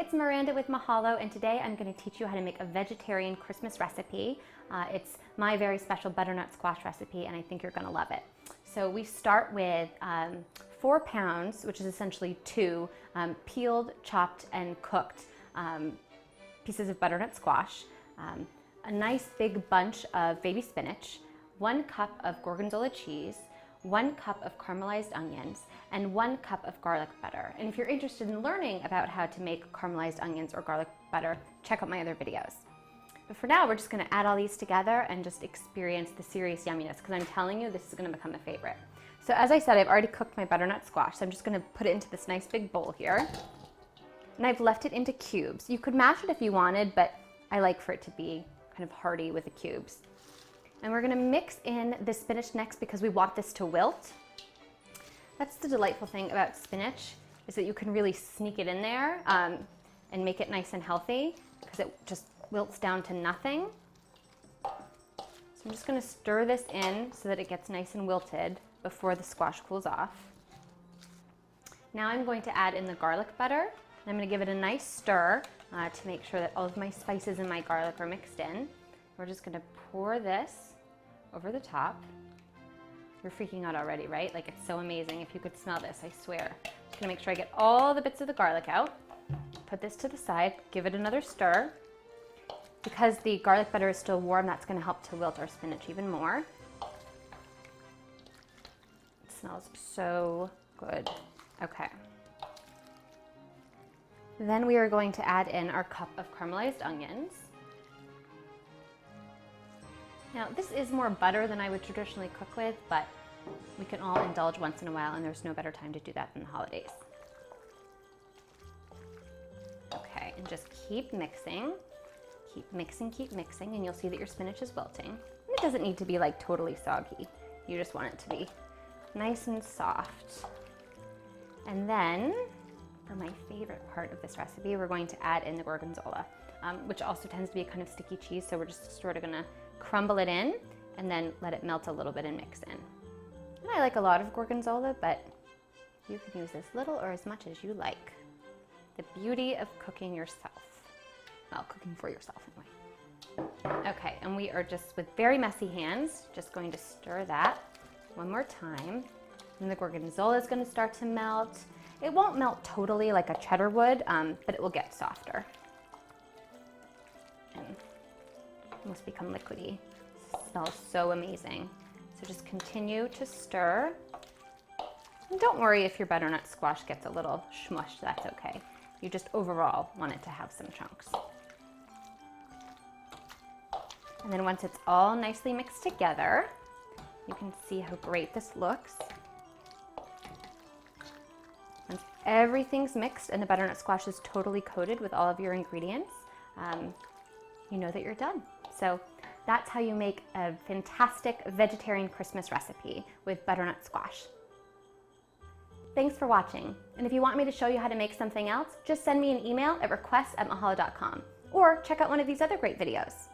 it's Miranda with Mahalo, and today I'm going to teach you how to make a vegetarian Christmas recipe. It's my very special butternut squash recipe, and I think you're going to love it. So we start with 4 pounds, which is essentially 2 peeled, chopped, and cooked pieces of butternut squash, a nice big bunch of baby spinach, 1 cup of gorgonzola cheese, 1 cup of caramelized onions, and 1 cup of garlic butter. And if you're interested in learning about how to make caramelized onions or garlic butter, check out my other videos. But for now, we're just gonna add all these together and just experience the serious yumminess, because I'm telling you, this is gonna become a favorite. So as I said, I've already cooked my butternut squash, so I'm just gonna put it into this nice big bowl here. And I've left it into cubes. You could mash it if you wanted, but I like for it to be kind of hearty with the cubes. And we're gonna mix in the spinach next because we want this to wilt. That's the delightful thing about spinach, is that you can really sneak it in there and make it nice and healthy, because it just wilts down to nothing. So I'm just gonna stir this in so that it gets nice and wilted before the squash cools off. Now I'm going to add in the garlic butter. I'm gonna give it a nice stir to make sure that all of my spices and my garlic are mixed in. We're just gonna pour this over the top. You're freaking out already, right? Like, it's so amazing. If you could smell this, I swear. Just gonna make sure I get all the bits of the garlic out. Put this to the side, give it another stir. Because the garlic butter is still warm, that's gonna help to wilt our spinach even more. It smells so good. Okay. Then we are going to add in our cup of caramelized onions. Now, this is more butter than I would traditionally cook with, but we can all indulge once in a while, and there's no better time to do that than the holidays. Okay, and just keep mixing, and you'll see that your spinach is wilting. And it doesn't need to be like totally soggy. You just want it to be nice and soft. And then, for my favorite part of this recipe, we're going to add in the gorgonzola, which also tends to be a kind of sticky cheese, so we're just sort of gonna crumble it in and then let it melt a little bit and mix in. And I like a lot of gorgonzola, but you can use as little or as much as you like. The beauty of cooking yourself. Well, cooking for yourself anyway. Okay, and we are just, with very messy hands, just going to stir that one more time. And the gorgonzola is going to start to melt. It won't melt totally like a cheddar would, but it will get softer. And almost become liquidy. It smells so amazing. So just continue to stir. And don't worry if your butternut squash gets a little smushed, that's okay. You just overall want it to have some chunks. And then once it's all nicely mixed together, you can see how great this looks. Once everything's mixed and the butternut squash is totally coated with all of your ingredients, you know that you're done. So that's how you make a fantastic vegetarian Christmas recipe with butternut squash. Thanks for watching. And if you want me to show you how to make something else, just send me an email at requests@mahalo.com or check out one of these other great videos.